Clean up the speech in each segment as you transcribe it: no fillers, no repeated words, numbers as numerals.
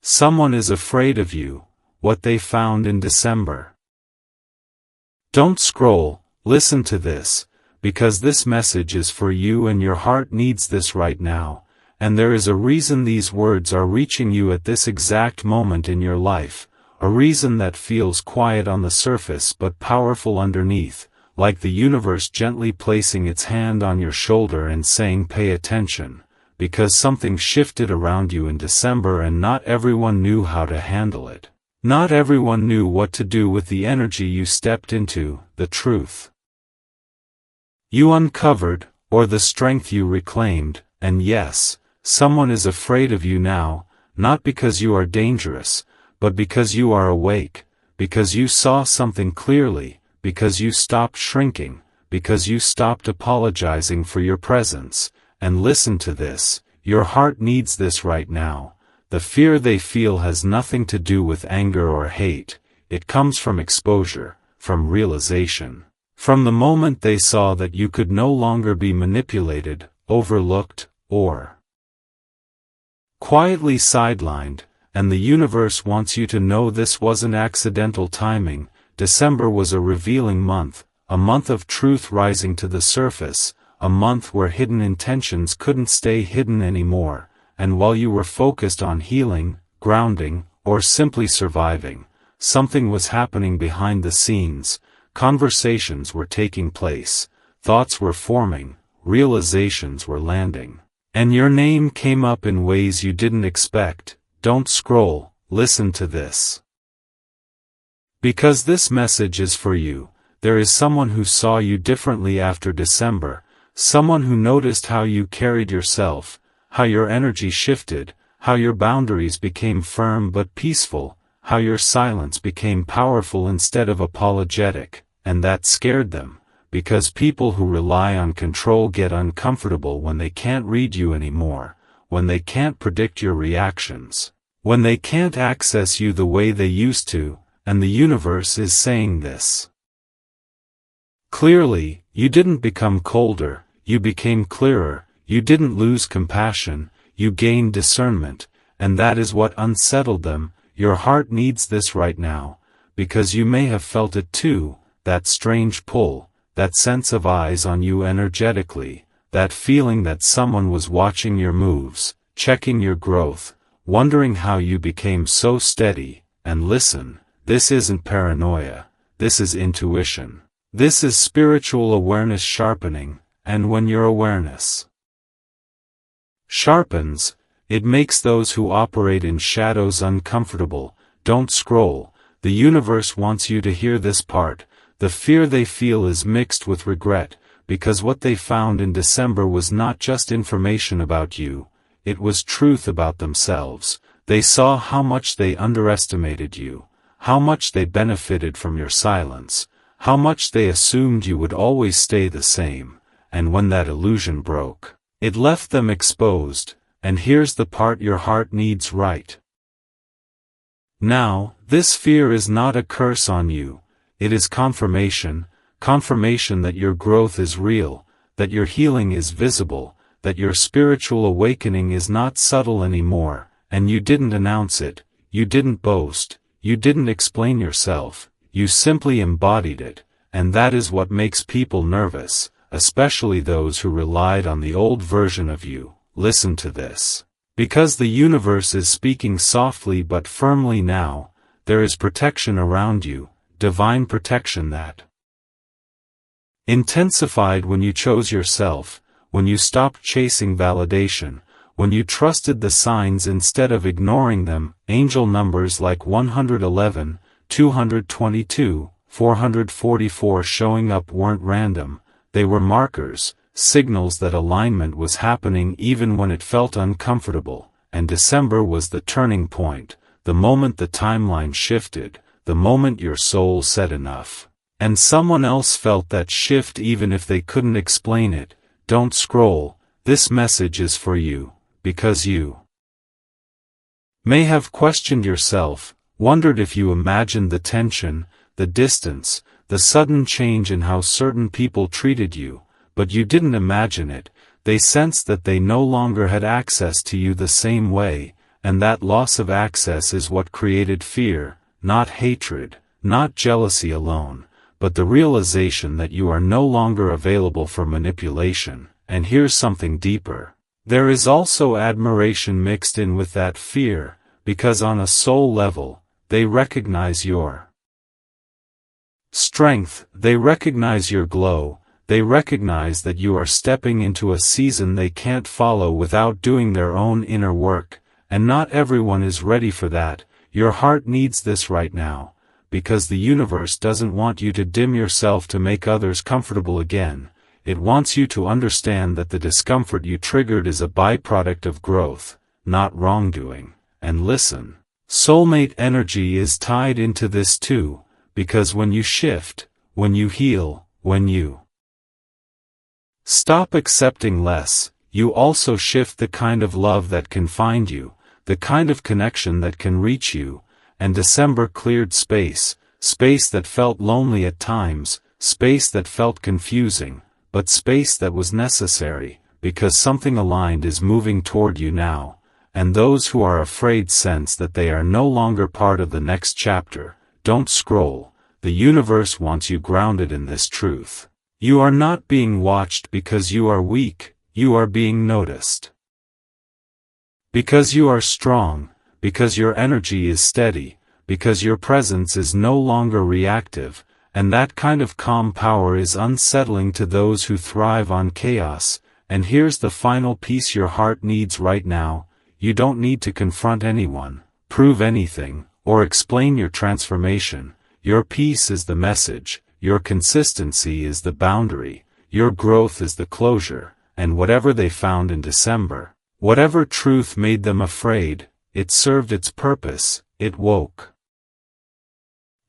Someone is afraid of you, what they found in December. Don't scroll, listen to this, because this message is for you and your heart needs this right now, and there is a reason these words are reaching you at this exact moment in your life, a reason that feels quiet on the surface but powerful underneath, like the universe gently placing its hand on your shoulder and saying pay attention, because something shifted around you in December and not everyone knew how to handle it. Not everyone knew what to do with the energy you stepped into, the truth you uncovered, or the strength you reclaimed, and yes, someone is afraid of you now, not because you are dangerous, but because you are awake, because you saw something clearly, because you stopped shrinking, because you stopped apologizing for your presence, and listen to this, your heart needs this right now. The fear they feel has nothing to do with anger or hate, it comes from exposure, from realization. From the moment they saw that you could no longer be manipulated, overlooked, or quietly sidelined, and the universe wants you to know this wasn't accidental timing. December was a revealing month, a month of truth rising to the surface, a month where hidden intentions couldn't stay hidden anymore, and while you were focused on healing, grounding, or simply surviving, something was happening behind the scenes. Conversations were taking place, thoughts were forming, realizations were landing. And your name came up in ways you didn't expect. Don't scroll, listen to this. Because this message is for you, there is someone who saw you differently after December, someone who noticed how you carried yourself, how your energy shifted, how your boundaries became firm but peaceful, how your silence became powerful instead of apologetic, and that scared them, because people who rely on control get uncomfortable when they can't read you anymore, when they can't predict your reactions, when they can't access you the way they used to, and the universe is saying this. Clearly, you didn't become colder, you became clearer, you didn't lose compassion, you gained discernment, and that is what unsettled them. Your heart needs this right now, because you may have felt it too, that strange pull, that sense of eyes on you energetically, that feeling that someone was watching your moves, checking your growth, wondering how you became so steady. And listen, this isn't paranoia, this is intuition. This is spiritual awareness sharpening, and when your awareness sharpens, it makes those who operate in shadows uncomfortable. Don't scroll, the universe wants you to hear this part. The fear they feel is mixed with regret, because what they found in December was not just information about you, it was truth about themselves. They saw how much they underestimated you, how much they benefited from your silence, how much they assumed you would always stay the same, and when that illusion broke, it left them exposed. And here's the part your heart needs right now. This fear is not a curse on you, it is confirmation, confirmation that your growth is real, that your healing is visible, that your spiritual awakening is not subtle anymore, and you didn't announce it, you didn't boast, you didn't explain yourself, you simply embodied it, and that is what makes people nervous, especially those who relied on the old version of you. Listen to this. Because the universe is speaking softly but firmly now, there is protection around you, divine protection that intensified when you chose yourself, when you stopped chasing validation, when you trusted the signs instead of ignoring them. Angel numbers like 111, 222, 444 showing up weren't random, they were markers, signals that alignment was happening even when it felt uncomfortable, and December was the turning point, the moment the timeline shifted, the moment your soul said enough. And someone else felt that shift even if they couldn't explain it. Don't scroll, this message is for you, because you may have questioned yourself, wondered if you imagined the tension, the distance, the sudden change in how certain people treated you, but you didn't imagine it. They sensed that they no longer had access to you the same way, and that loss of access is what created fear, not hatred, not jealousy alone, but the realization that you are no longer available for manipulation. And here's something deeper. There is also admiration mixed in with that fear, because on a soul level, they recognize your strength, they recognize your glow, they recognize that you are stepping into a season they can't follow without doing their own inner work, and not everyone is ready for that. Your heart needs this right now, because the universe doesn't want you to dim yourself to make others comfortable again. It wants you to understand that the discomfort you triggered is a byproduct of growth, not wrongdoing. And listen, soulmate energy is tied into this too, because when you shift, when you heal, when you stop accepting less, you also shift the kind of love that can find you, the kind of connection that can reach you. And December cleared space that felt lonely at times, space that felt confusing, but space that was necessary, because something aligned is moving toward you now. And those who are afraid sense that they are no longer part of the next chapter. Don't scroll. The universe wants you grounded in this truth. You are not being watched because you are weak, you are being noticed. Because you are strong, because your energy is steady, because your presence is no longer reactive, and that kind of calm power is unsettling to those who thrive on chaos. And here's the final piece your heart needs right now. You don't need to confront anyone, prove anything, or explain your transformation. Your peace is the message, your consistency is the boundary, your growth is the closure, and whatever they found in December, whatever truth made them afraid, it served its purpose, it woke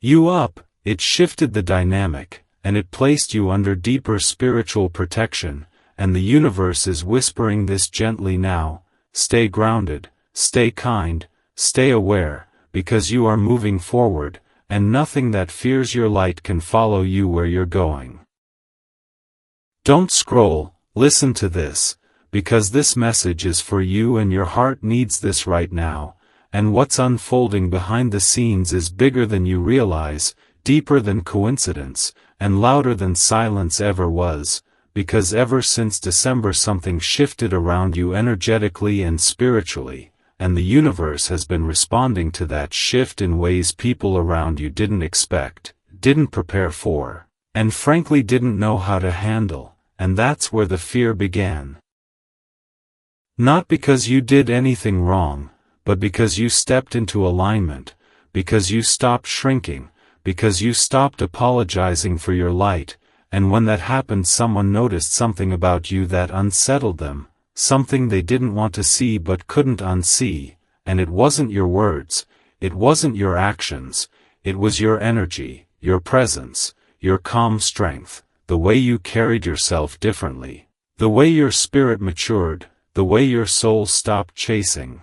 you up, it shifted the dynamic, and it placed you under deeper spiritual protection. And the universe is whispering this gently now. Stay grounded, stay kind, stay aware, because you are moving forward, and nothing that fears your light can follow you where you're going. Don't scroll, listen to this, because this message is for you and your heart needs this right now. And what's unfolding behind the scenes is bigger than you realize, deeper than coincidence, and louder than silence ever was. Because ever since December something shifted around you energetically and spiritually, and the universe has been responding to that shift in ways people around you didn't expect, didn't prepare for, and frankly didn't know how to handle. And that's where the fear began. Not because you did anything wrong, but because you stepped into alignment, because you stopped shrinking, because you stopped apologizing for your light. And when that happened, someone noticed something about you that unsettled them, something they didn't want to see but couldn't unsee. And it wasn't your words, it wasn't your actions, it was your energy, your presence, your calm strength, the way you carried yourself differently, the way your spirit matured, the way your soul stopped chasing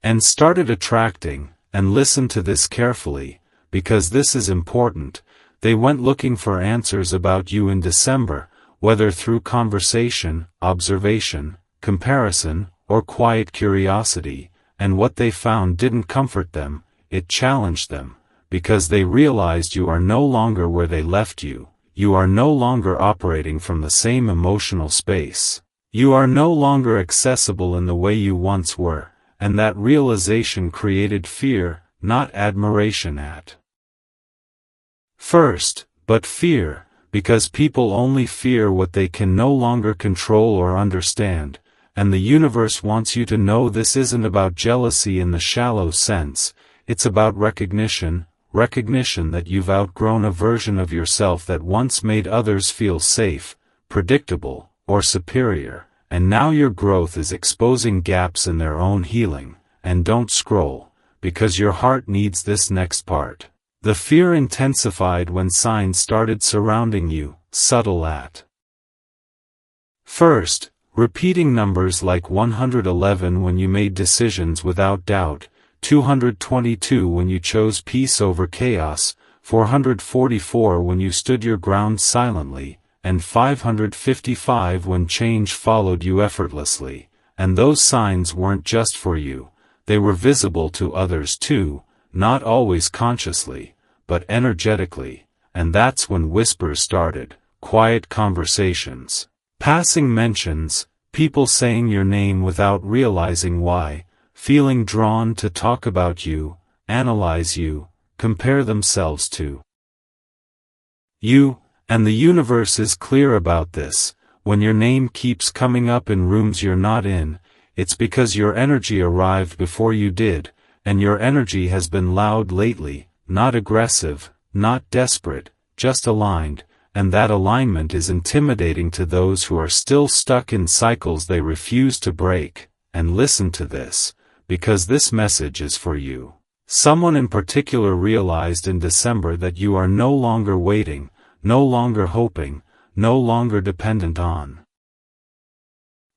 and started attracting. And listen to this carefully, because this is important. They went looking for answers about you in December, whether through conversation, observation, comparison, or quiet curiosity, and what they found didn't comfort them, it challenged them, because they realized you are no longer where they left you, you are no longer operating from the same emotional space, you are no longer accessible in the way you once were, and that realization created fear, not admiration at first, but fear, because people only fear what they can no longer control or understand. And the universe wants you to know this isn't about jealousy in the shallow sense, it's about recognition that you've outgrown a version of yourself that once made others feel safe, predictable, or superior, and now your growth is exposing gaps in their own healing. And don't scroll, because your heart needs this next part. The fear intensified when signs started surrounding you, subtle at first, repeating numbers like 111 when you made decisions without doubt, 222 when you chose peace over chaos, 444 when you stood your ground silently, and 555 when change followed you effortlessly. and those signs weren't just for you, they were visible to others too, not always consciously, but energetically, and that's when whispers started, quiet conversations, passing mentions, people saying your name without realizing why, feeling drawn to talk about you, analyze you, compare themselves to you, and the universe is clear about this. When your name keeps coming up in rooms you're not in, it's because your energy arrived before you did, and your energy has been loud lately, not aggressive, not desperate, just aligned, and that alignment is intimidating to those who are still stuck in cycles they refuse to break. And listen to this, because this message is for you. Someone in particular realized in December that you are no longer waiting, no longer hoping, no longer dependent on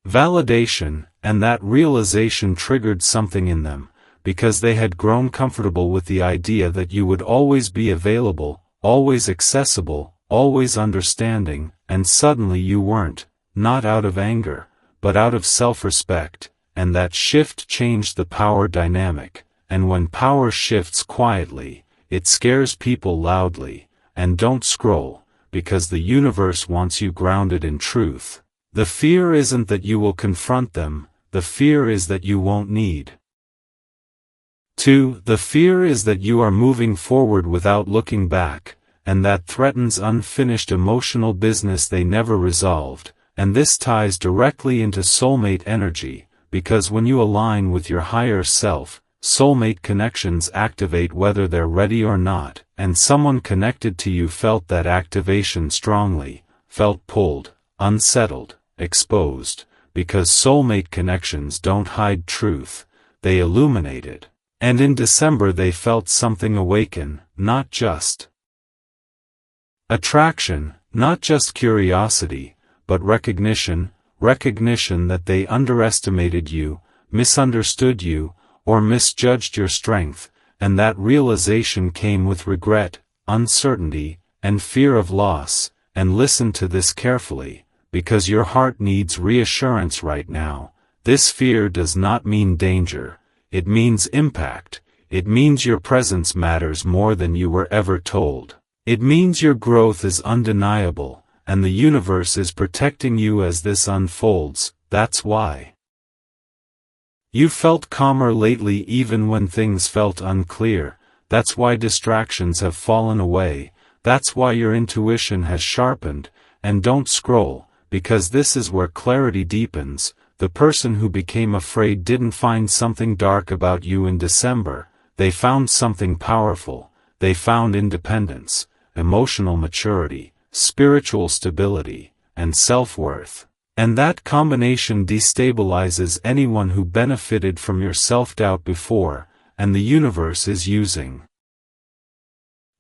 validation, and that realization triggered something in them, because they had grown comfortable with the idea that you would always be available, always accessible, always understanding, and suddenly you weren't, not out of anger, but out of self-respect, and that shift changed the power dynamic, and when power shifts quietly, it scares people loudly. And don't scroll, because the universe wants you grounded in truth. The fear isn't that you will confront them, the fear is that you won't need to. The fear is that you are moving forward without looking back, and that threatens unfinished emotional business they never resolved, and this ties directly into soulmate energy, because when you align with your higher self, soulmate connections activate whether they're ready or not, and someone connected to you felt that activation strongly, felt pulled, unsettled, exposed, because soulmate connections don't hide truth, they illuminate it. And in December they felt something awaken, not just attraction, not just curiosity, but recognition that they underestimated you, misunderstood you, or misjudged your strength, and that realization came with regret, uncertainty, and fear of loss. And listen to this carefully, because your heart needs reassurance right now. This fear does not mean danger, it means impact. It means your presence matters more than you were ever told. It means your growth is undeniable, and the universe is protecting you as this unfolds. That's why you felt calmer lately even when things felt unclear. That's why distractions have fallen away. That's why your intuition has sharpened. And don't scroll, because this is where clarity deepens. The person who became afraid didn't find something dark about you in December. They found something powerful. They found independence, emotional maturity, spiritual stability, and self-worth. And that combination destabilizes anyone who benefited from your self-doubt before, and the universe is using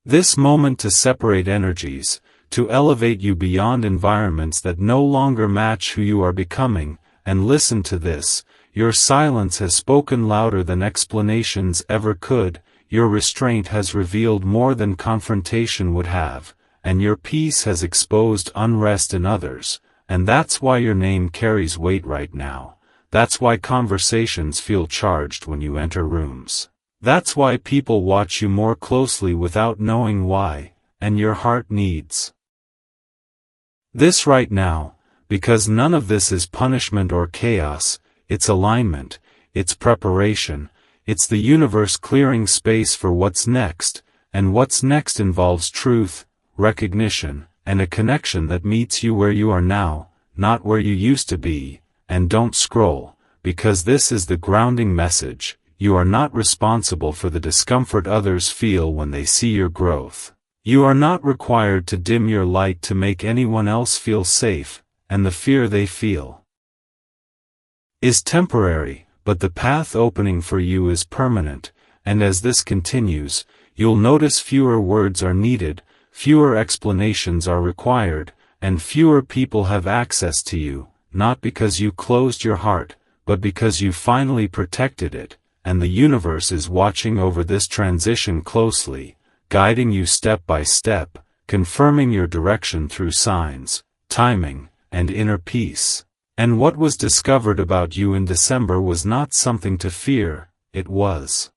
this moment to separate energies, to elevate you beyond environments that no longer match who you are becoming. And listen to this, your silence has spoken louder than explanations ever could, your restraint has revealed more than confrontation would have, and your peace has exposed unrest in others. And that's why your name carries weight right now. That's why conversations feel charged when you enter rooms. That's why people watch you more closely without knowing why, and your heart needs this right now, because none of this is punishment or chaos, it's alignment, it's preparation, it's the universe clearing space for what's next, and what's next involves truth, recognition, and a connection that meets you where you are now, not where you used to be. And don't scroll, because this is the grounding message. You are not responsible for the discomfort others feel when they see your growth. You are not required to dim your light to make anyone else feel safe, and the fear they feel is temporary, but the path opening for you is permanent. And as this continues, you'll notice fewer words are needed, fewer explanations are required, and fewer people have access to you, not because you closed your heart, but because you finally protected it. And the universe is watching over this transition closely, guiding you step by step, confirming your direction through signs, timing, and inner peace. And what was discovered about you in December was not something to fear, it was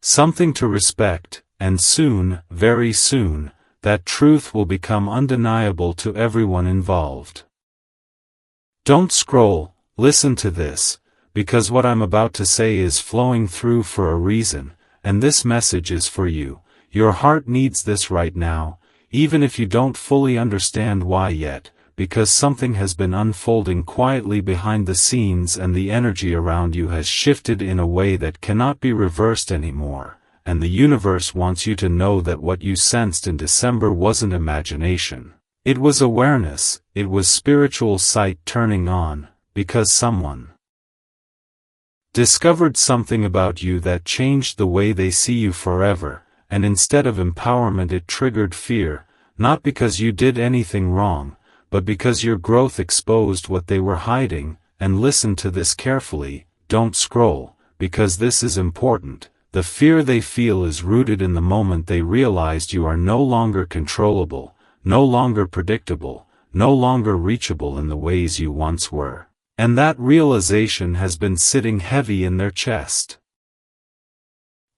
something to respect, and soon, very soon, that truth will become undeniable to everyone involved. Don't scroll, listen to this, because what I'm about to say is flowing through for a reason, and this message is for you. Your heart needs this right now, even if you don't fully understand why yet, because something has been unfolding quietly behind the scenes and the energy around you has shifted in a way that cannot be reversed anymore, and the universe wants you to know that what you sensed in December wasn't imagination. It was awareness, it was spiritual sight turning on, because someone discovered something about you that changed the way they see you forever, and instead of empowerment it triggered fear, not because you did anything wrong, but because your growth exposed what they were hiding. And listen to this carefully, don't scroll, because this is important. The fear they feel is rooted in the moment they realized you are no longer controllable, no longer predictable, no longer reachable in the ways you once were. And that realization has been sitting heavy in their chest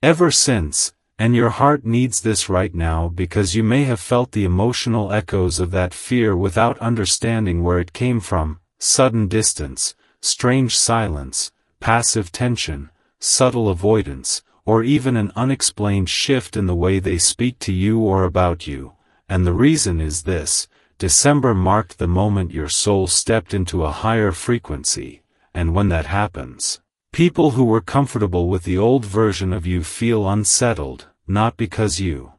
ever since, and your heart needs this right now because you may have felt the emotional echoes of that fear without understanding where it came from: sudden distance, strange silence, passive tension, subtle avoidance, or even an unexplained shift in the way they speak to you or about you. And the reason is this: December marked the moment your soul stepped into a higher frequency, and when that happens, people who were comfortable with the old version of you feel unsettled, not because you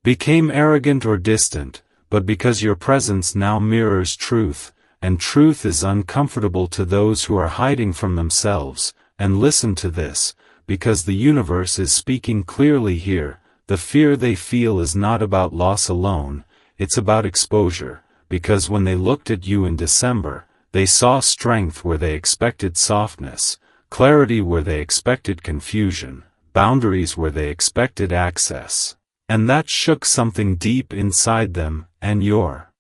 became arrogant or distant, but because your presence now mirrors truth, and truth is uncomfortable to those who are hiding from themselves. And listen to this, because the universe is speaking clearly here. The fear they feel is not about loss alone, it's about exposure, because when they looked at you in December, they saw strength where they expected softness, clarity where they expected confusion, boundaries where they expected access. And that shook something deep inside them, and your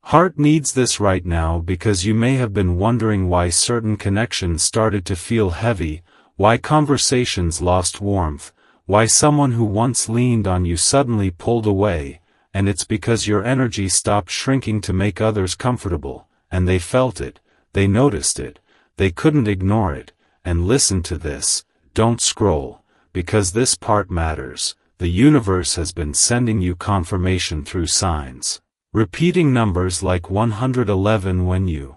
heart needs this right now because you may have been wondering why certain connections started to feel heavy, why conversations lost warmth, why someone who once leaned on you suddenly pulled away, and it's because your energy stopped shrinking to make others comfortable. And they felt it, they noticed it, they couldn't ignore it. And listen to this, don't scroll, because this part matters. The universe has been sending you confirmation through signs, repeating numbers like 111 when you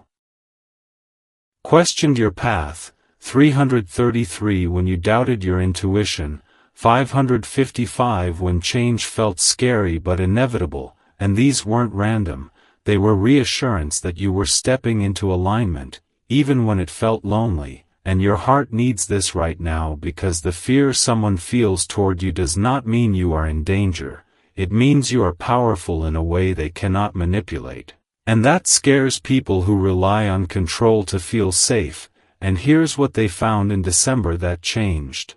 questioned your path, 333 when you doubted your intuition, 555 when change felt scary but inevitable. And these weren't random. They were reassurance that you were stepping into alignment, even when it felt lonely. And your heart needs this right now because the fear someone feels toward you does not mean you are in danger. It means you are powerful in a way they cannot manipulate. And that scares people who rely on control to feel safe. And here's what they found in December that changed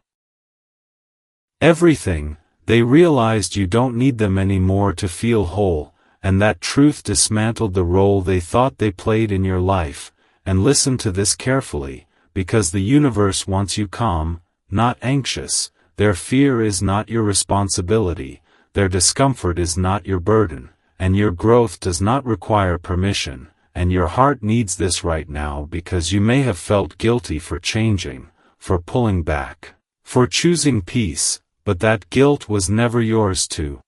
everything. They realized you don't need them anymore to feel whole. And that truth dismantled the role they thought they played in your life. And listen to this carefully, because the universe wants you calm, not anxious. Their fear is not your responsibility, their discomfort is not your burden, and your growth does not require permission. And your heart needs this right now because you may have felt guilty for changing, for pulling back, for choosing peace, but that guilt was never yours to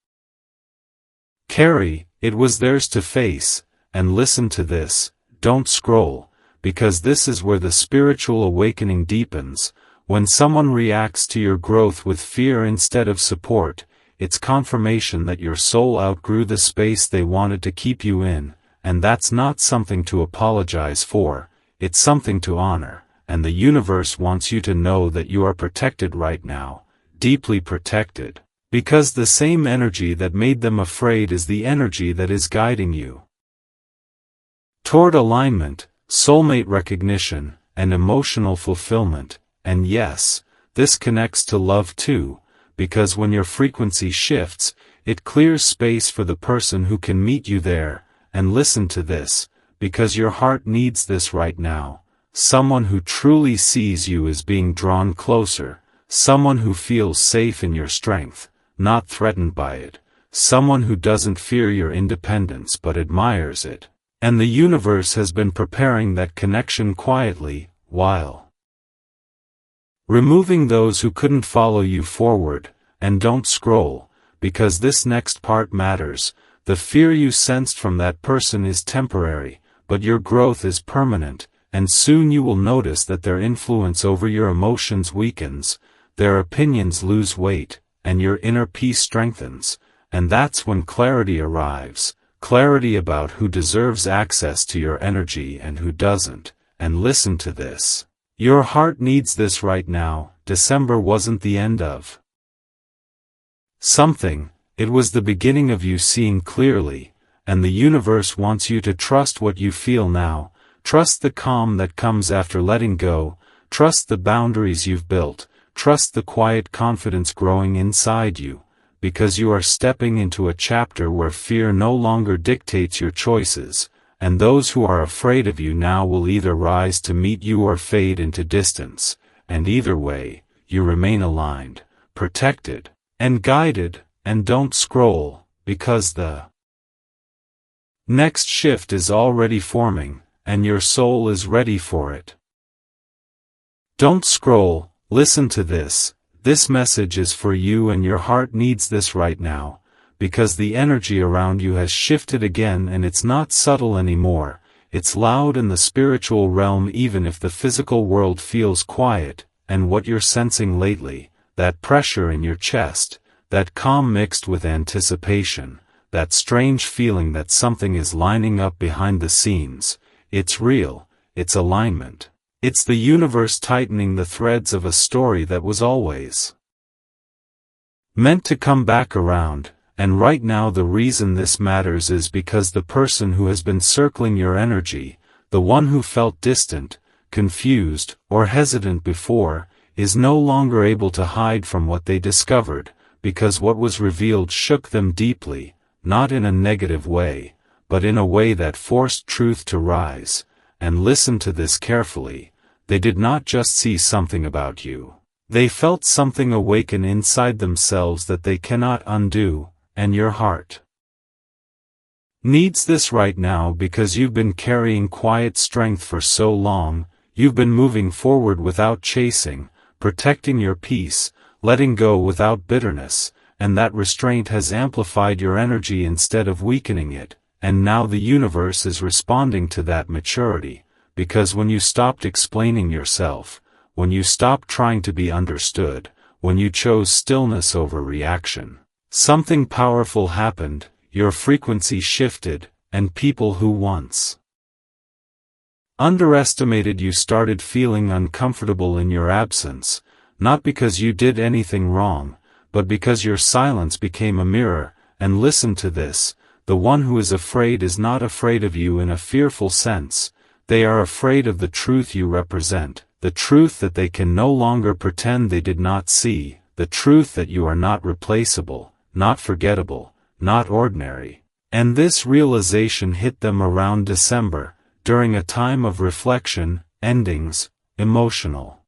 carry. It was theirs to face. And listen to this, don't scroll, because this is where the spiritual awakening deepens. When someone reacts to your growth with fear instead of support, it's confirmation that your soul outgrew the space they wanted to keep you in. And that's not something to apologize for, it's something to honor. And the universe wants you to know that you are protected right now, deeply protected. Because the same energy that made them afraid is the energy that is guiding you toward alignment, soulmate recognition, and emotional fulfillment. And yes, this connects to love too, because when your frequency shifts, it clears space for the person who can meet you there. and listen to this, because your heart needs this right now. Someone who truly sees you as being drawn closer, someone who feels safe in your strength, not threatened by it, someone who doesn't fear your independence but admires it. And the universe has been preparing that connection quietly, while removing those who couldn't follow you forward. And don't scroll, because this next part matters. The fear you sensed from that person is temporary, but your growth is permanent, and soon you will notice that their influence over your emotions weakens, their opinions lose weight, and your inner peace strengthens. And that's when clarity arrives, clarity about who deserves access to your energy and who doesn't. And listen to this. Your heart needs this right now. December wasn't the end of something, it was the beginning of you seeing clearly, and the universe wants you to trust what you feel now, trust the calm that comes after letting go, trust the boundaries you've built, trust the quiet confidence growing inside you, because you are stepping into a chapter where fear no longer dictates your choices, and those who are afraid of you now will either rise to meet you or fade into distance, and either way, you remain aligned, protected, and guided. And don't scroll, because the next shift is already forming, and your soul is ready for it. Don't scroll, listen to this. This message is for you, and your heart needs this right now, because the energy around you has shifted again, and it's not subtle anymore, it's loud in the spiritual realm even if the physical world feels quiet. And what you're sensing lately, that pressure in your chest, that calm mixed with anticipation, that strange feeling that something is lining up behind the scenes, it's real, it's alignment. It's the universe tightening the threads of a story that was always meant to come back around. And right now the reason this matters is because the person who has been circling your energy, the one who felt distant, confused, or hesitant before, is no longer able to hide from what they discovered, because what was revealed shook them deeply, not in a negative way, but in a way that forced truth to rise. And listen to this carefully, they did not just see something about you. They felt something awaken inside themselves that they cannot undo, and your heart needs this right now because you've been carrying quiet strength for so long, you've been moving forward without chasing, protecting your peace, letting go without bitterness, and that restraint has amplified your energy instead of weakening it, and now the universe is responding to that maturity, because when you stopped explaining yourself, when you stopped trying to be understood, when you chose stillness over reaction, something powerful happened, your frequency shifted, and people who once underestimated you started feeling uncomfortable in your absence, not because you did anything wrong, but because your silence became a mirror. And listen to this, the one who is afraid is not afraid of you in a fearful sense, they are afraid of the truth you represent, the truth that they can no longer pretend they did not see, the truth that you are not replaceable, not forgettable, not ordinary. And this realization hit them around December, during a time of reflection, endings, emotional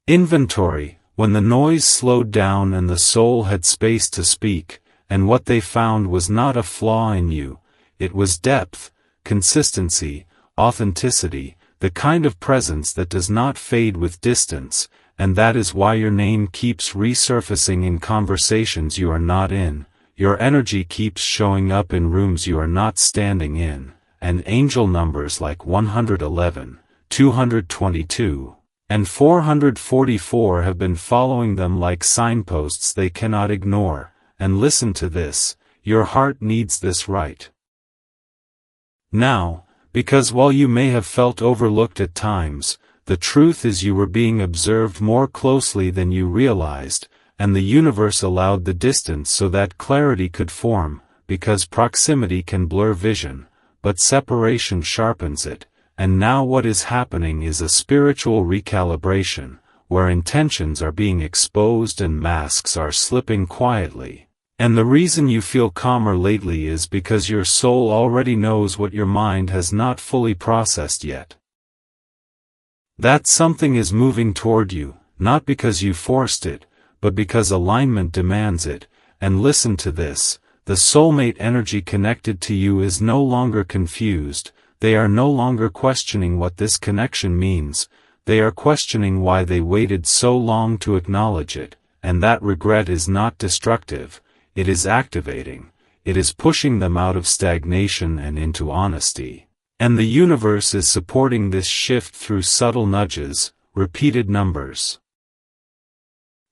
inventory, when the noise slowed down and the soul had space to speak, and what they found was not a flaw in you, it was depth, consistency, authenticity, the kind of presence that does not fade with distance. And that is why your name keeps resurfacing in conversations you are not in, your energy keeps showing up in rooms you are not standing in, and angel numbers like 111, 222, and 444 have been following them like signposts they cannot ignore. And listen to this, your heart needs this right now, because while you may have felt overlooked at times, the truth is you were being observed more closely than you realized, and the universe allowed the distance so that clarity could form, because proximity can blur vision, but separation sharpens it. And now what is happening is a spiritual recalibration, where intentions are being exposed and masks are slipping quietly. And the reason you feel calmer lately is because your soul already knows what your mind has not fully processed yet. That something is moving toward you, not because you forced it, but because alignment demands it. And listen to this, the soulmate energy connected to you is no longer confused, they are no longer questioning what this connection means, they are questioning why they waited so long to acknowledge it, and that regret is not destructive, it is activating, it is pushing them out of stagnation and into honesty. And the universe is supporting this shift through subtle nudges, repeated numbers,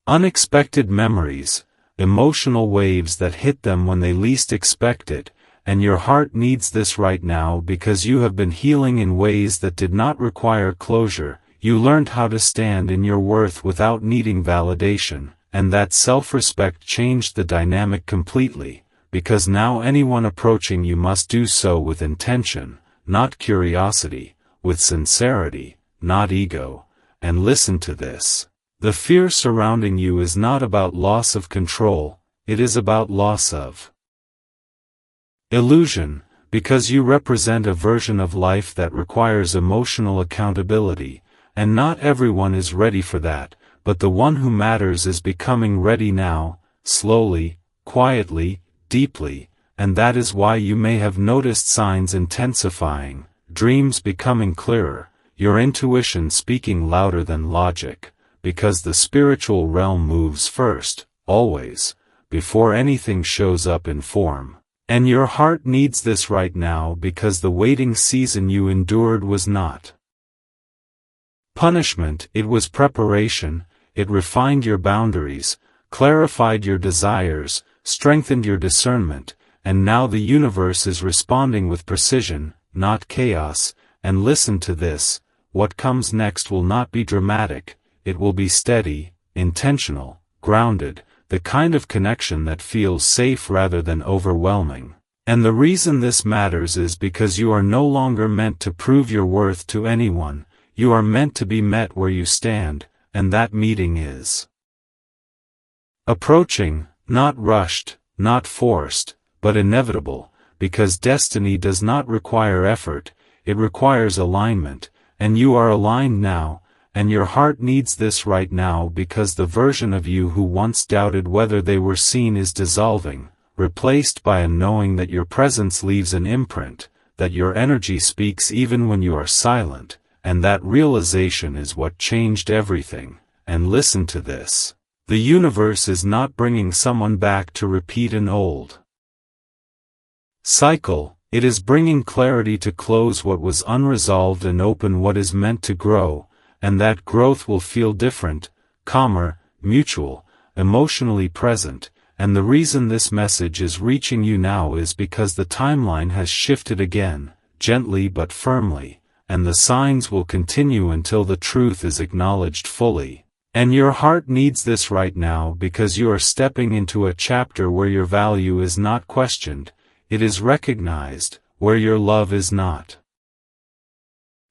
unexpected memories, emotional waves that hit them when they least expect it, and your heart needs this right now because you have been healing in ways that did not require closure, you learned how to stand in your worth without needing validation, and that self-respect changed the dynamic completely, because now anyone approaching you must do so with intention, not curiosity, with sincerity, not ego. And listen to this. The fear surrounding you is not about loss of control, it is about loss of illusion, because you represent a version of life that requires emotional accountability, and not everyone is ready for that, but the one who matters is becoming ready now, slowly, quietly, deeply, and that is why you may have noticed signs intensifying, dreams becoming clearer, your intuition speaking louder than logic. Because the spiritual realm moves first, always, before anything shows up in form. And your heart needs this right now because the waiting season you endured was not punishment, it was preparation, it refined your boundaries, clarified your desires, strengthened your discernment, and now the universe is responding with precision, not chaos. And listen to this, what comes next will not be dramatic. It will be steady, intentional, grounded, the kind of connection that feels safe rather than overwhelming. And the reason this matters is because you are no longer meant to prove your worth to anyone, you are meant to be met where you stand, and that meeting is approaching, not rushed, not forced, but inevitable, because destiny does not require effort, it requires alignment, and you are aligned now. And your heart needs this right now because the version of you who once doubted whether they were seen is dissolving, replaced by a knowing that your presence leaves an imprint, that your energy speaks even when you are silent, and that realization is what changed everything. And listen to this. The universe is not bringing someone back to repeat an old cycle, it is bringing clarity to close what was unresolved and open what is meant to grow. And that growth will feel different, calmer, mutual, emotionally present, and the reason this message is reaching you now is because the timeline has shifted again, gently but firmly, and the signs will continue until the truth is acknowledged fully. And your heart needs this right now because you are stepping into a chapter where your value is not questioned, it is recognized, where your love is not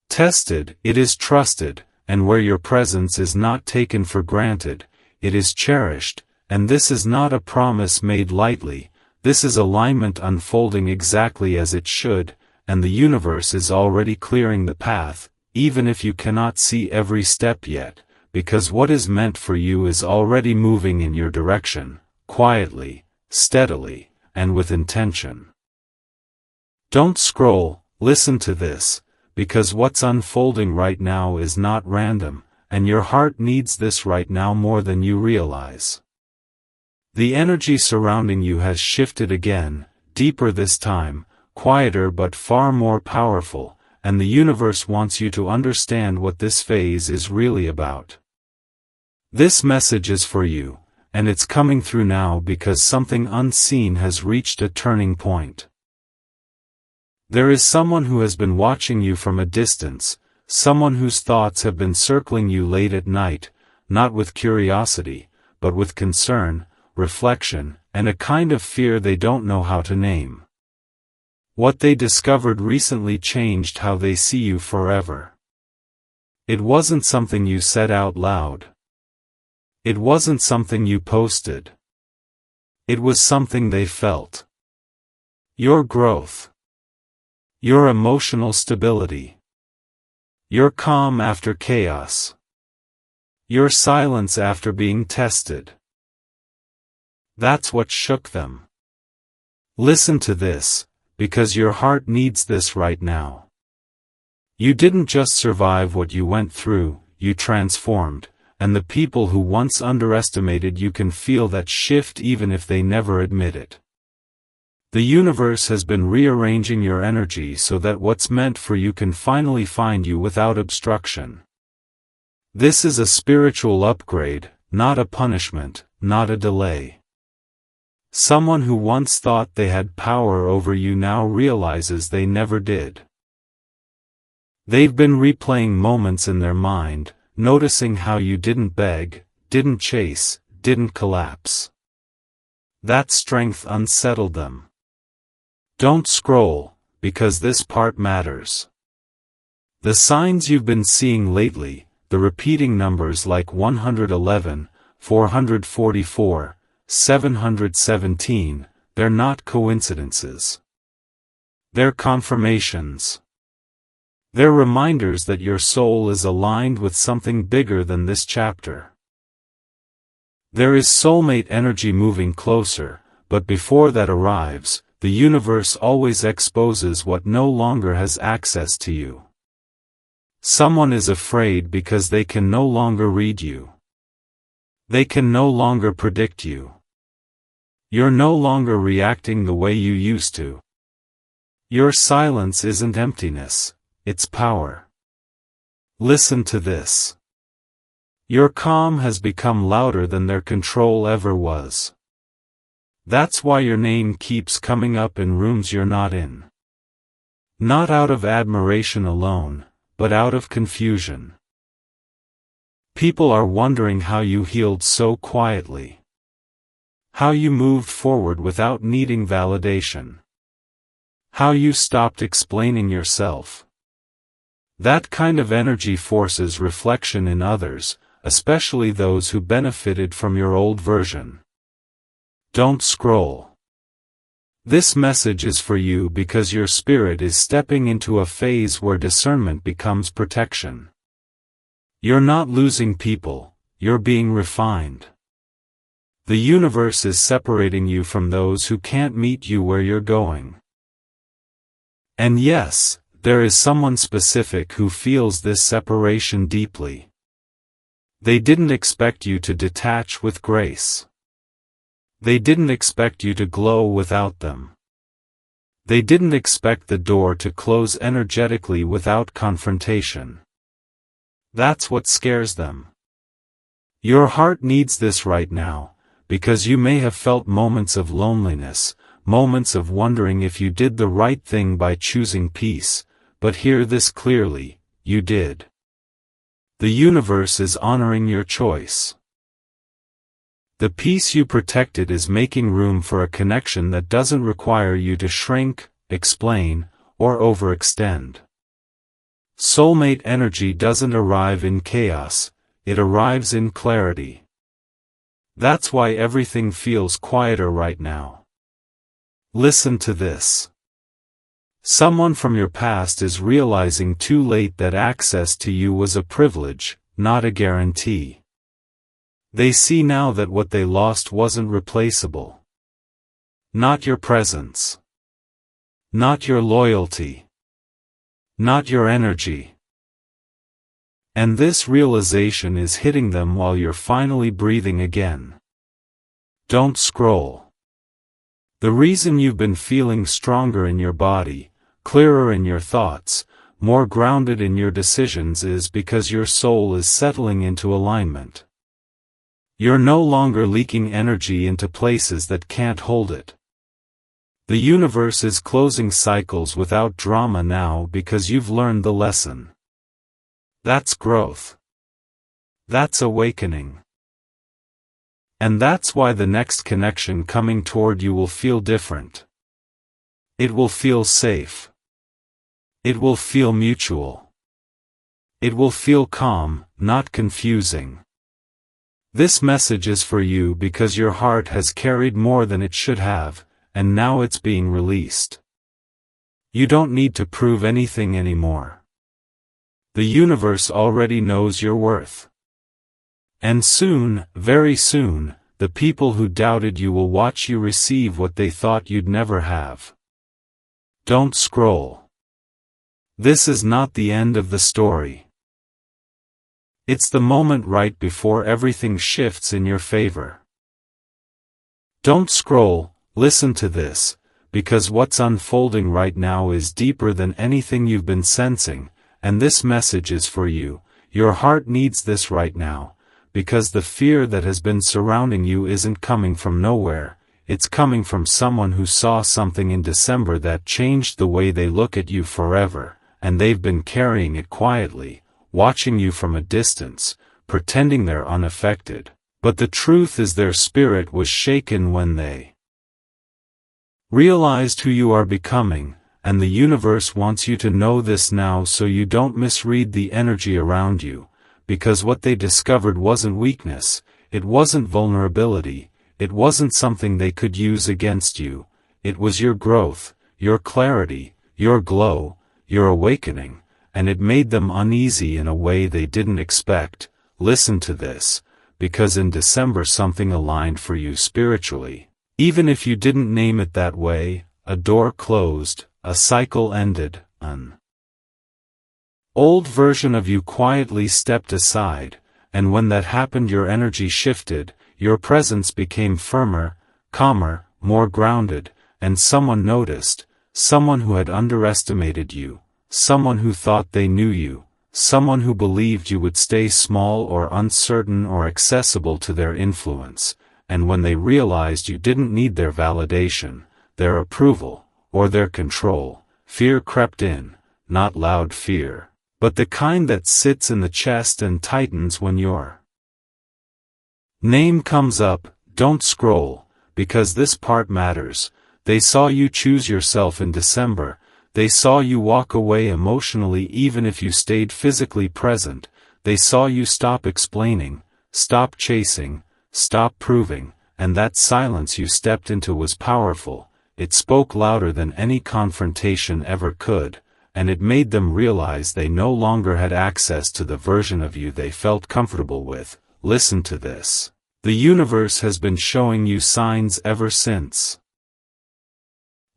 tested, it is trusted. And where your presence is not taken for granted, it is cherished, and this is not a promise made lightly, this is alignment unfolding exactly as it should, and the universe is already clearing the path, even if you cannot see every step yet, because what is meant for you is already moving in your direction, quietly, steadily, and with intention. Don't scroll, listen to this. Because what's unfolding right now is not random, and your heart needs this right now more than you realize. The energy surrounding you has shifted again, deeper this time, quieter but far more powerful, and the universe wants you to understand what this phase is really about. This message is for you, and it's coming through now because something unseen has reached a turning point. There is someone who has been watching you from a distance, someone whose thoughts have been circling you late at night, not with curiosity, but with concern, reflection, and a kind of fear they don't know how to name. What they discovered recently changed how they see you forever. It wasn't something you said out loud. It wasn't something you posted. It was something they felt. Your growth. Your emotional stability. Your calm after chaos. Your silence after being tested. That's what shook them. Listen to this, because your heart needs this right now. You didn't just survive what you went through, you transformed, and the people who once underestimated you can feel that shift even if they never admit it. The universe has been rearranging your energy so that what's meant for you can finally find you without obstruction. This is a spiritual upgrade, not a punishment, not a delay. Someone who once thought they had power over you now realizes they never did. They've been replaying moments in their mind, noticing how you didn't beg, didn't chase, didn't collapse. That strength unsettled them. Don't scroll, because this part matters. The signs you've been seeing lately, the repeating numbers like 111, 444, 717, they're not coincidences. They're confirmations. They're reminders that your soul is aligned with something bigger than this chapter. There is soulmate energy moving closer, but before that arrives, the universe always exposes what no longer has access to you. Someone is afraid because they can no longer read you. They can no longer predict you. You're no longer reacting the way you used to. Your silence isn't emptiness, it's power. Listen to this. Your calm has become louder than their control ever was. That's why your name keeps coming up in rooms you're not in. Not out of admiration alone, but out of confusion. People are wondering how you healed so quietly. How you moved forward without needing validation. How you stopped explaining yourself. That kind of energy forces reflection in others, especially those who benefited from your old version. Don't scroll. This message is for you because your spirit is stepping into a phase where discernment becomes protection. You're not losing people, you're being refined. The universe is separating you from those who can't meet you where you're going. And yes, there is someone specific who feels this separation deeply. They didn't expect you to detach with grace. They didn't expect you to glow without them. They didn't expect the door to close energetically without confrontation. That's what scares them. Your heart needs this right now, because you may have felt moments of loneliness, moments of wondering if you did the right thing by choosing peace, but hear this clearly, you did. The universe is honoring your choice. The peace you protected is making room for a connection that doesn't require you to shrink, explain, or overextend. Soulmate energy doesn't arrive in chaos, it arrives in clarity. That's why everything feels quieter right now. Listen to this. Someone from your past is realizing too late that access to you was a privilege, not a guarantee. They see now that what they lost wasn't replaceable. Not your presence. Not your loyalty. Not your energy. And this realization is hitting them while you're finally breathing again. Don't scroll. The reason you've been feeling stronger in your body, clearer in your thoughts, more grounded in your decisions is because your soul is settling into alignment. You're no longer leaking energy into places that can't hold it. The universe is closing cycles without drama now because you've learned the lesson. That's growth. That's awakening. And that's why the next connection coming toward you will feel different. It will feel safe. It will feel mutual. It will feel calm, not confusing. This message is for you because your heart has carried more than it should have, and now it's being released. You don't need to prove anything anymore. The universe already knows your worth. And soon, very soon, the people who doubted you will watch you receive what they thought you'd never have. Don't scroll. This is not the end of the story. It's the moment right before everything shifts in your favor. Don't scroll, listen to this, because what's unfolding right now is deeper than anything you've been sensing, and this message is for you. Your heart needs this right now, because the fear that has been surrounding you isn't coming from nowhere, it's coming from someone who saw something in December that changed the way they look at you forever, and they've been carrying it quietly, watching you from a distance, pretending they're unaffected. But the truth is their spirit was shaken when they realized who you are becoming, and the universe wants you to know this now so you don't misread the energy around you, because what they discovered wasn't weakness, it wasn't vulnerability, it wasn't something they could use against you, it was your growth, your clarity, your glow, your awakening, and it made them uneasy in a way they didn't expect. Listen to this, because in December something aligned for you spiritually. Even if you didn't name it that way, a door closed, a cycle ended, an old version of you quietly stepped aside, and when that happened your energy shifted, your presence became firmer, calmer, more grounded, and someone noticed, someone who had underestimated you, someone who thought they knew you, someone who believed you would stay small or uncertain or accessible to their influence, and when they realized you didn't need their validation, their approval, or their control, fear crept in, not loud fear, but the kind that sits in the chest and tightens when your name comes up. Don't scroll, because this part matters. They saw you choose yourself in December. They saw you walk away emotionally even if you stayed physically present. They saw you stop explaining, stop chasing, stop proving, and that silence you stepped into was powerful. It spoke louder than any confrontation ever could, and it made them realize they no longer had access to the version of you they felt comfortable with. Listen to this. The universe has been showing you signs ever since.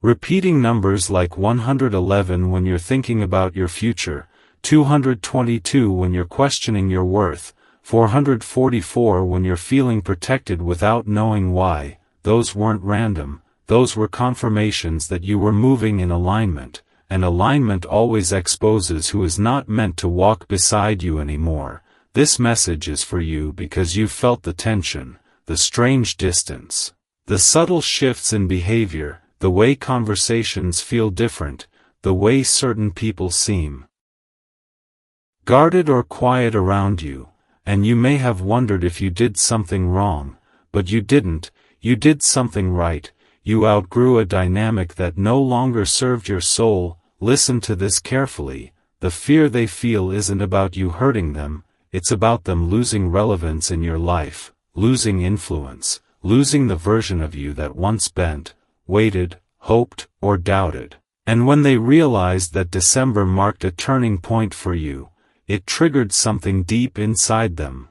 Repeating numbers like 111 when you're thinking about your future, 222 when you're questioning your worth, 444 when you're feeling protected without knowing why. Those weren't random, those were confirmations that you were moving in alignment, and alignment always exposes who is not meant to walk beside you anymore. This message is for you because you felt the tension, the strange distance, the subtle shifts in behavior, the way conversations feel different, the way certain people seem guarded or quiet around you, and you may have wondered if you did something wrong, but you didn't. You did something right. You outgrew a dynamic that no longer served your soul. Listen to this carefully. The fear they feel isn't about you hurting them, it's about them losing relevance in your life, losing influence, losing the version of you that once bent, waited, hoped, or doubted. And when they realized that December marked a turning point for you, it triggered something deep inside them.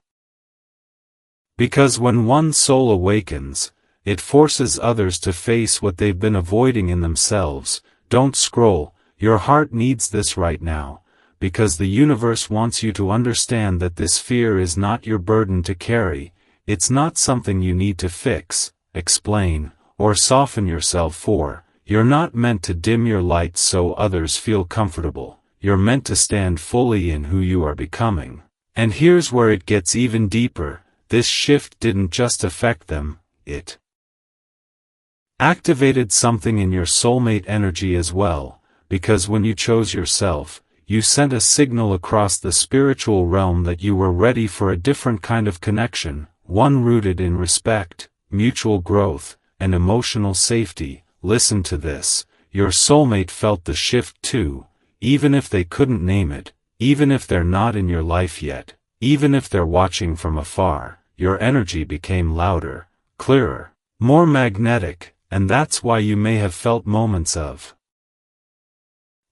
Because when one soul awakens, it forces others to face what they've been avoiding in themselves. Don't scroll, your heart needs this right now, because the universe wants you to understand that this fear is not your burden to carry, it's not something you need to fix, explain, or soften yourself for. You're not meant to dim your light so others feel comfortable, you're meant to stand fully in who you are becoming. And here's where it gets even deeper. This shift didn't just affect them, it activated something in your soulmate energy as well, because when you chose yourself, you sent a signal across the spiritual realm that you were ready for a different kind of connection, one rooted in respect, mutual growth, and emotional safety. Listen to this, your soulmate felt the shift too, even if they couldn't name it, even if they're not in your life yet, even if they're watching from afar. your energy became louder, clearer, more magnetic, and that's why you may have felt moments of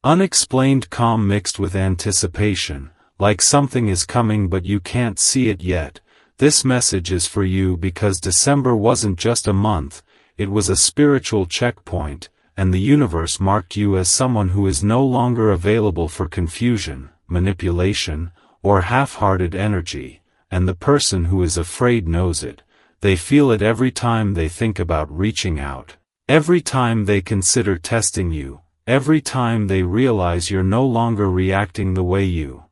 unexplained calm mixed with anticipation, like something is coming but you can't see it yet. This message is for you because December wasn't just a month, it was a spiritual checkpoint, and the universe marked you as someone who is no longer available for confusion, manipulation, or half-hearted energy, and the person who is afraid knows it. They feel it every time they think about reaching out, every time they consider testing you, every time they realize you're no longer reacting the way you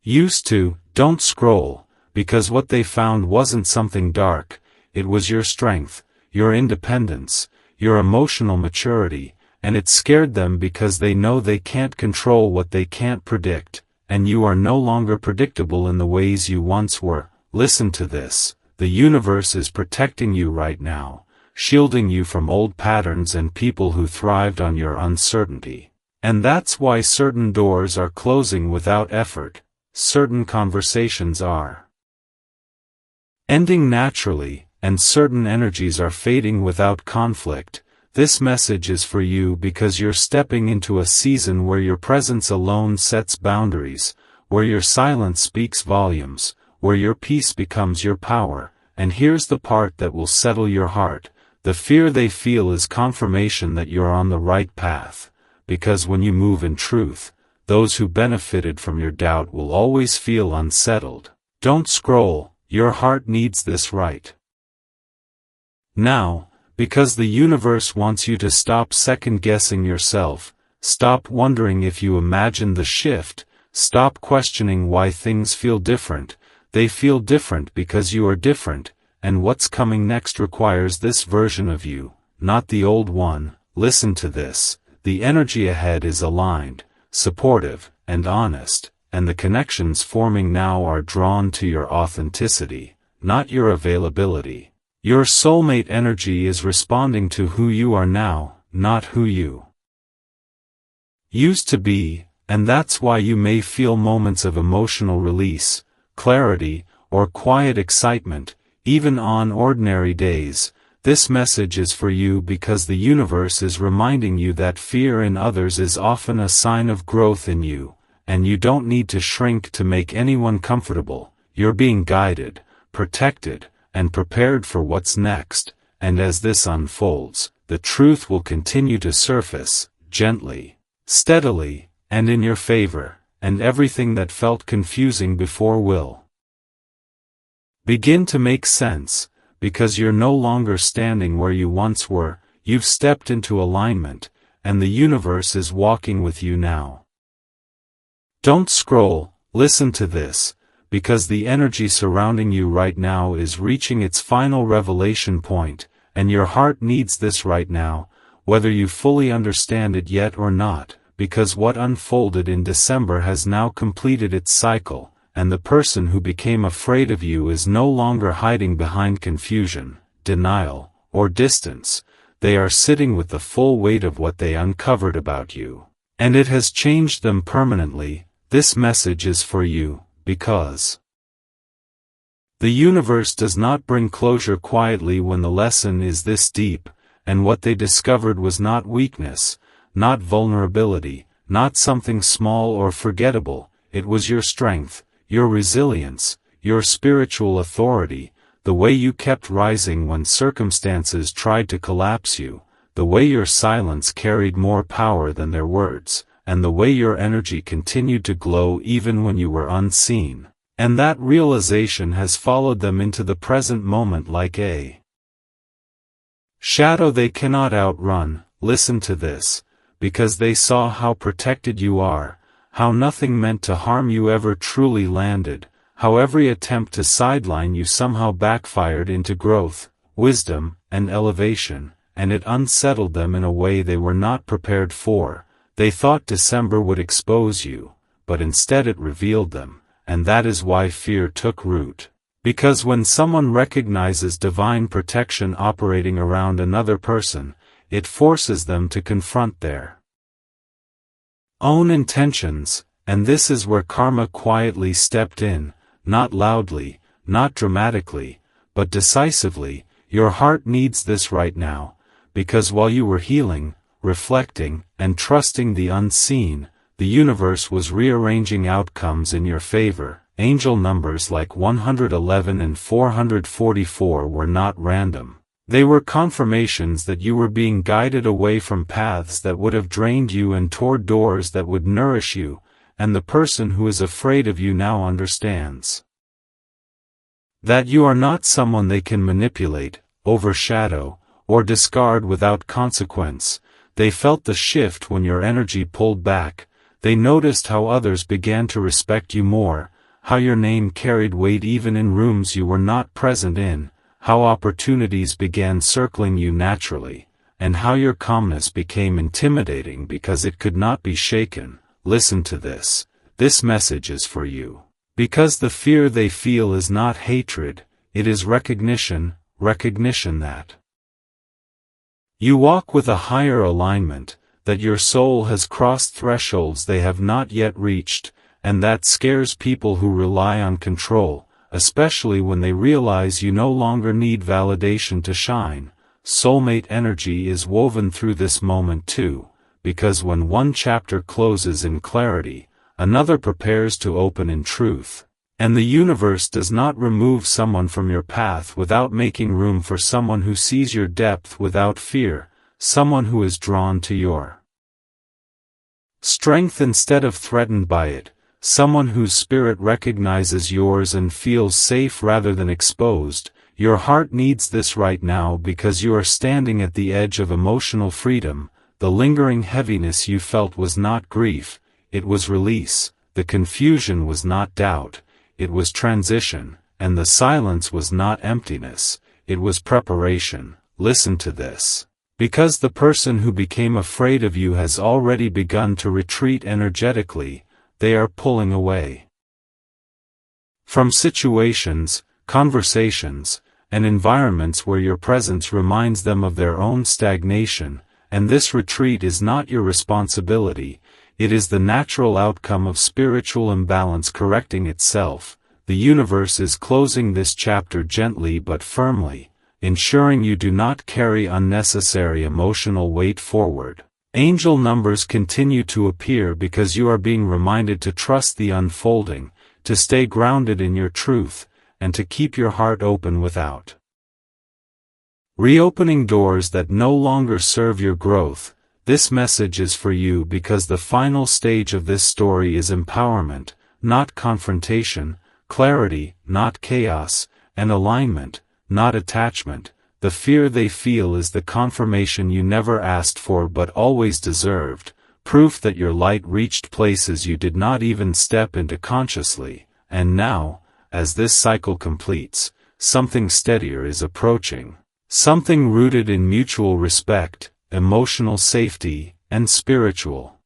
used to. Don't scroll, because what they found wasn't something dark, it was your strength, your independence, your emotional maturity, and it scared them because they know they can't control what they can't predict, and you are no longer predictable in the ways you once were. Listen to this, the universe is protecting you right now, shielding you from old patterns and people who thrived on your uncertainty. And that's why certain doors are closing without effort, certain conversations are ending naturally, and certain energies are fading without conflict. This message is for you because you're stepping into a season where your presence alone sets boundaries, where your silence speaks volumes, where your peace becomes your power. And here's the part that will settle your heart. The fear they feel is confirmation that you're on the right path, because when you move in truth, those who benefited from your doubt will always feel unsettled. Don't scroll, your heart needs this right now, because the universe wants you to stop second-guessing yourself, stop wondering if you imagined the shift, stop questioning why things feel different. They feel different because you are different, and what's coming next requires this version of you, not the old one. Listen to this, the energy ahead is aligned, supportive, and honest, and the connections forming now are drawn to your authenticity, not your availability. Your soulmate energy is responding to who you are now, not who you used to be, and that's why you may feel moments of emotional release, clarity, or quiet excitement, even on ordinary days. This message is for you because the universe is reminding you that fear in others is often a sign of growth in you, and you don't need to shrink to make anyone comfortable. You're being guided, protected, and prepared for what's next, and as this unfolds, the truth will continue to surface, gently, steadily, and in your favor, and everything that felt confusing before will begin to make sense, because you're no longer standing where you once were. You've stepped into alignment, and the universe is walking with you now. Don't scroll, listen to this, because the energy surrounding you right now is reaching its final revelation point, and your heart needs this right now, whether you fully understand it yet or not, because what unfolded in December has now completed its cycle, and the person who became afraid of you is no longer hiding behind confusion, denial, or distance. They are sitting with the full weight of what they uncovered about you, and it has changed them permanently. This message is for you, because the universe does not bring closure quietly when the lesson is this deep, and what they discovered was not weakness, not vulnerability, not something small or forgettable. It was your strength, your resilience, your spiritual authority, the way you kept rising when circumstances tried to collapse you, the way your silence carried more power than their words, and the way your energy continued to glow even when you were unseen. And that realization has followed them into the present moment like a shadow they cannot outrun. Listen to this, because they saw how protected you are, how nothing meant to harm you ever truly landed, how every attempt to sideline you somehow backfired into growth, wisdom, and elevation, and it unsettled them in a way they were not prepared for. They thought December would expose you, but instead it revealed them, and that is why fear took root. Because when someone recognizes divine protection operating around another person, it forces them to confront their own intentions, and this is where karma quietly stepped in, not loudly, not dramatically, but decisively. Your heart needs this right now, because while you were healing, reflecting, and trusting the unseen, the universe was rearranging outcomes in your favor. Angel numbers like 111 and 444 were not random. They were confirmations that you were being guided away from paths that would have drained you and toward doors that would nourish you, and the person who is afraid of you now understands that you are not someone they can manipulate, overshadow, or discard without consequence. They felt the shift when your energy pulled back. They noticed how others began to respect you more, how your name carried weight even in rooms you were not present in, how opportunities began circling you naturally, and how your calmness became intimidating because it could not be shaken. Listen to this. This message is for you. Because the fear they feel is not hatred, it is recognition that you walk with a higher alignment, that your soul has crossed thresholds they have not yet reached, and that scares people who rely on control, especially when they realize you no longer need validation to shine. Soulmate energy is woven through this moment too, because when one chapter closes in clarity, another prepares to open in truth. And the universe does not remove someone from your path without making room for someone who sees your depth without fear, someone who is drawn to your strength instead of threatened by it, someone whose spirit recognizes yours and feels safe rather than exposed. Your heart needs this right now because you are standing at the edge of emotional freedom. The lingering heaviness you felt was not grief, it was release. The confusion was not doubt, it was transition. And the silence was not emptiness, it was preparation. Listen to this. Because the person who became afraid of you has already begun to retreat energetically, they are pulling away from situations, conversations, and environments where your presence reminds them of their own stagnation, and this retreat is not your responsibility, it is the natural outcome of spiritual imbalance correcting itself. The universe is closing this chapter gently but firmly, ensuring you do not carry unnecessary emotional weight forward. Angel numbers continue to appear because you are being reminded to trust the unfolding, to stay grounded in your truth, and to keep your heart open without reopening doors that no longer serve your growth. This message is for you because the final stage of this story is empowerment, not confrontation, clarity, not chaos, and alignment, not attachment. The fear they feel is the confirmation you never asked for but always deserved, proof that your light reached places you did not even step into consciously. And now, as this cycle completes, something steadier is approaching. Something rooted in mutual respect, emotional safety, and spiritual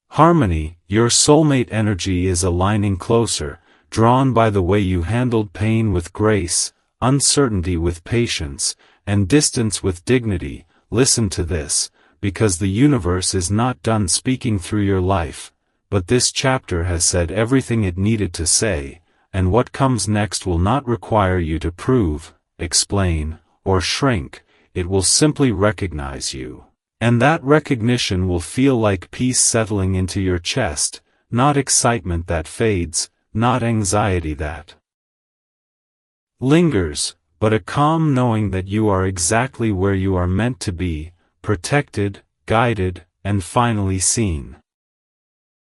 harmony. Your soulmate energy is aligning closer, drawn by the way you handled pain with grace, uncertainty with patience, and distance with dignity. Listen to this, because the universe is not done speaking through your life, but this chapter has said everything it needed to say, and what comes next will not require you to prove, explain, or shrink. It will simply recognize you. And that recognition will feel like peace settling into your chest, not excitement that fades, not anxiety that lingers, but a calm knowing that you are exactly where you are meant to be, protected, guided, and finally seen.